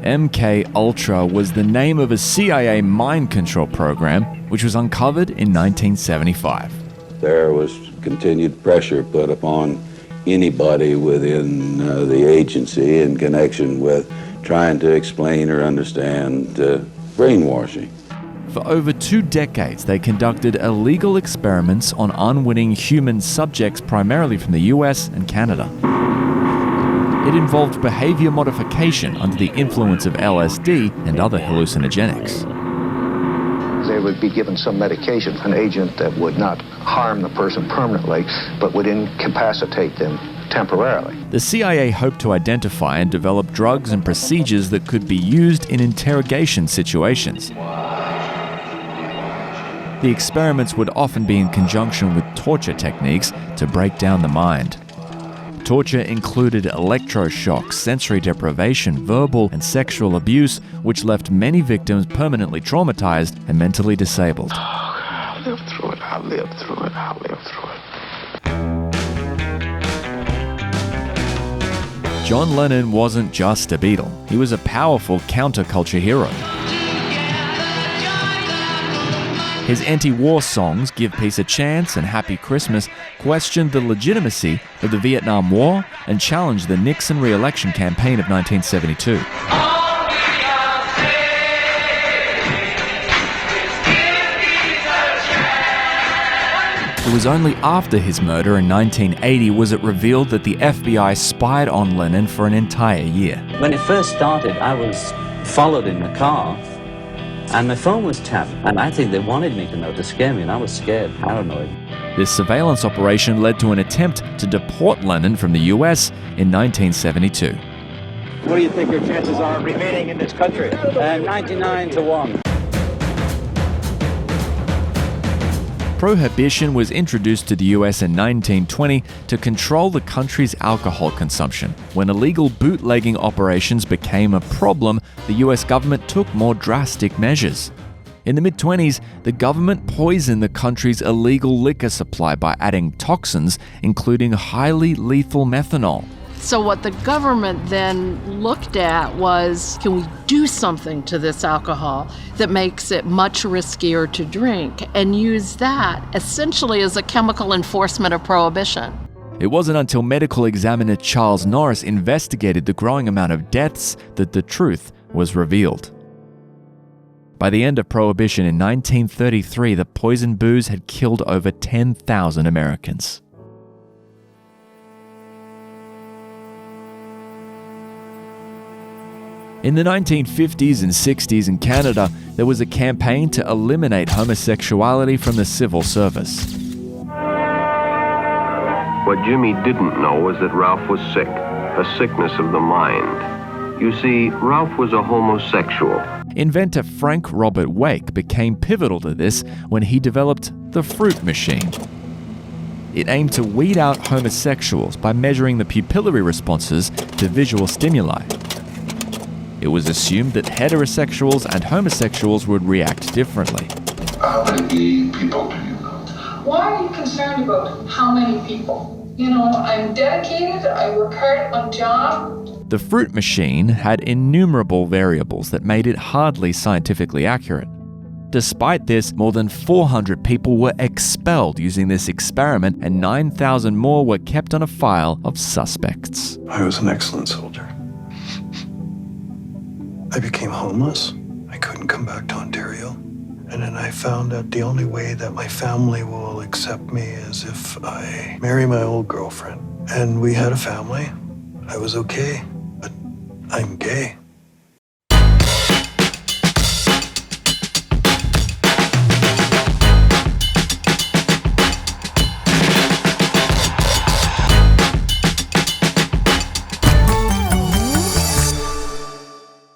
MK Ultra was the name of a CIA mind control program which was uncovered in 1975. There was continued pressure put upon anybody within the agency in connection with trying to explain or understand brainwashing. For over 2 decades, they conducted illegal experiments on unwitting human subjects, primarily from the US and Canada. It involved behavior modification under the influence of LSD and other hallucinogenics. They would be given some medication, an agent that would not harm the person permanently, but would incapacitate them temporarily. The CIA hoped to identify and develop drugs and procedures that could be used in interrogation situations. The experiments would often be in conjunction with torture techniques to break down the mind. Torture included electroshock, sensory deprivation, verbal and sexual abuse, which left many victims permanently traumatized and mentally disabled. I lived through it, I lived through it, I lived through it. John Lennon wasn't just a Beatle. He was a powerful counterculture hero. His anti-war songs, Give Peace a Chance and Happy Christmas, questioned the legitimacy of the Vietnam War and challenged the Nixon re-election campaign of 1972. It was only after his murder in 1980 was it revealed that the FBI spied on Lennon for an entire year. When it first started, I was followed in the car, and my phone was tapped, and I think they wanted me to know to scare me, and I was scared, paranoid. This surveillance operation led to an attempt to deport Lennon from the US in 1972. What do you think your chances are of remaining in this country? 99 to 1. Prohibition was introduced to the US in 1920 to control the country's alcohol consumption. When illegal bootlegging operations became a problem, the US government took more drastic measures. In the mid-20s, the government poisoned the country's illegal liquor supply by adding toxins, including highly lethal methanol. So what the government then looked at was, can we do something to this alcohol that makes it much riskier to drink, and use that essentially as a chemical enforcement of prohibition. It wasn't until medical examiner Charles Norris investigated the growing amount of deaths that the truth was revealed. By the end of Prohibition in 1933, the poison booze had killed over 10,000 Americans. In the 1950s and 60s in Canada, there was a campaign to eliminate homosexuality from the civil service. What Jimmy didn't know was that Ralph was sick, a sickness of the mind. You see, Ralph was a homosexual. Inventor Frank Robert Wake became pivotal to this when he developed the fruit machine. It aimed to weed out homosexuals by measuring the pupillary responses to visual stimuli. It was assumed that heterosexuals and homosexuals would react differently. How many gay people do you know? Why are you concerned about how many people? I'm dedicated, I work hard at my job. The fruit machine had innumerable variables that made it hardly scientifically accurate. Despite this, more than 400 people were expelled using this experiment, and 9,000 more were kept on a file of suspects. I was an excellent soldier. I became homeless. I couldn't come back to Ontario. And then I found out the only way that my family will accept me is if I marry my old girlfriend. And we had a family. I was okay, but I'm gay.